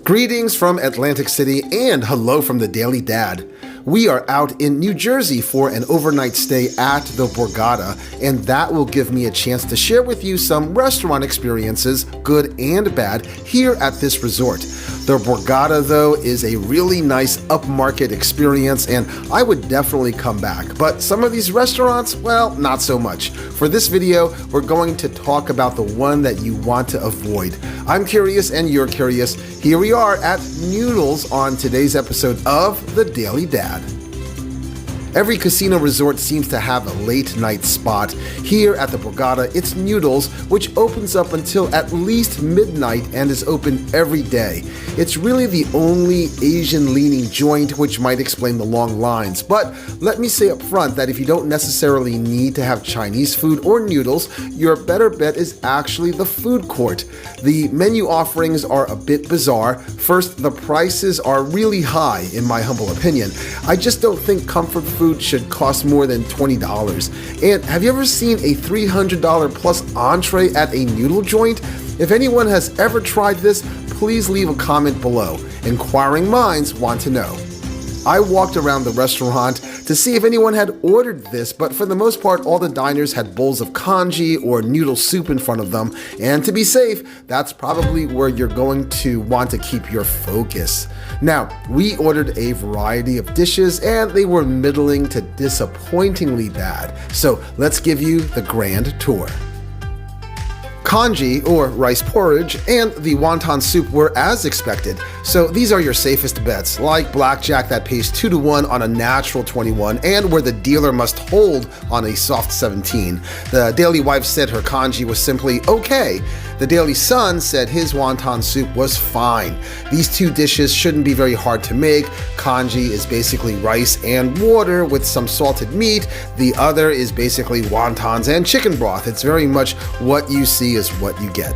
Greetings from Atlantic City and hello from the Daily Dad. We are out in New Jersey for an overnight stay at the Borgata, and that will give me a chance to share with you some restaurant experiences, good and bad, here at this resort. The Borgata, though, is a really nice upmarket experience, and I would definitely come back. But some of these restaurants, well, not so much. For this video, we're going to talk about the one that you want to avoid. I'm curious and you're curious. Here we are at Noodles on today's episode of The Daily Dad. Every casino resort seems to have a late night spot. Here at the Borgata, it's Noodles, which opens up until at least midnight and is open every day. It's really the only Asian-leaning joint, which might explain the long lines. But let me say up front that if you don't necessarily need to have Chinese food or noodles, your better bet is actually the food court. The menu offerings are a bit bizarre. First, the prices are really high, in my humble opinion. I just don't think comfort food should cost more than $20. And have you ever seen a $300 plus entree at a noodle joint? If anyone has ever tried this, please leave a comment below. Inquiring minds want to know. I walked around the restaurant to see if anyone had ordered this, but for the most part, all the diners had bowls of congee or noodle soup in front of them, and to be safe, that's probably where you're going to want to keep your focus. Now, we ordered a variety of dishes, and they were middling to disappointingly bad, so let's give you the grand tour. Congee, or rice porridge, and the wonton soup were as expected, so these are your safest bets, like blackjack that pays 2-1 on a natural 21 and where the dealer must hold on a soft 17. The Daily Wife said her congee was simply okay. The Daily Sun said his wonton soup was fine. These two dishes shouldn't be very hard to make. Congee is basically rice and water with some salted meat. The other is basically wontons and chicken broth. It's very much what you see is what you get.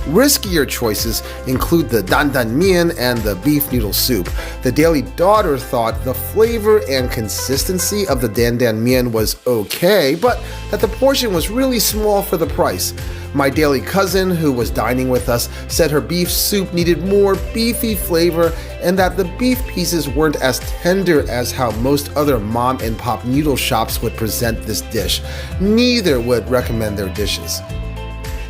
Riskier choices include the dandan mian and the beef noodle soup. The Daily Daughter thought the flavor and consistency of the dandan mian was okay, but that the portion was really small for the price. My Daily Cousin, who was dining with us, said her beef soup needed more beefy flavor and that the beef pieces weren't as tender as how most other mom and pop noodle shops would present this dish. Neither would recommend their dishes.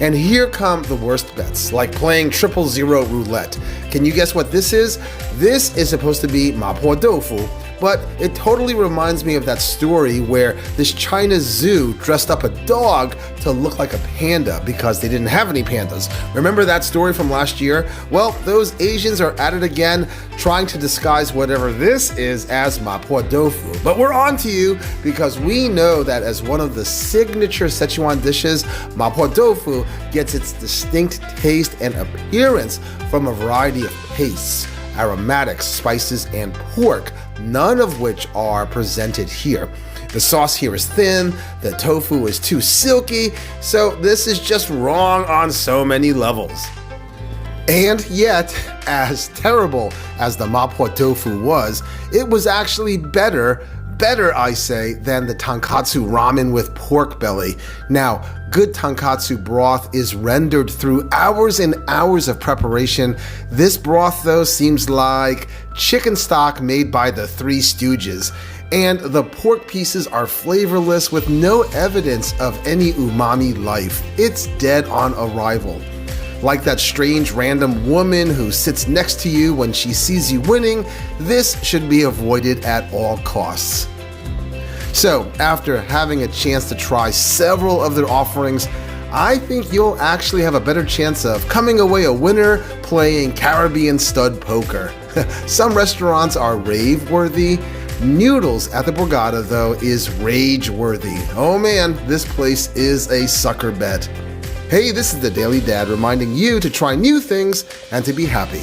And here come the worst bets, like playing 000 roulette. Can you guess what this is? This is supposed to be mapo tofu, but it totally reminds me of that story where this China zoo dressed up a dog to look like a panda because they didn't have any pandas. Remember that story from last year? Well, those Asians are at it again, trying to disguise whatever this is as mapo tofu. But we're on to you because we know that as one of the signature Szechuan dishes, mapo tofu gets its distinct taste and appearance from a variety of pastes, aromatics, spices, and pork, none of which are presented here. The sauce here is thin, the tofu is too silky, so this is just wrong on so many levels. And yet, as terrible as the mapo tofu was, it was actually better I say, than the tonkatsu ramen with pork belly. Now, good tonkatsu broth is rendered through hours and hours of preparation. This broth, though, seems like chicken stock made by the Three Stooges. And the pork pieces are flavorless with no evidence of any umami life. It's dead on arrival. Like that strange random woman who sits next to you when she sees you winning, this should be avoided at all costs. So, after having a chance to try several of their offerings, I think you'll actually have a better chance of coming away a winner playing Caribbean stud poker. Some restaurants are rave-worthy. Noodles at the Borgata, though, is rage-worthy. Oh man, this place is a sucker bet. Hey, this is the Daily Dad reminding you to try new things and to be happy.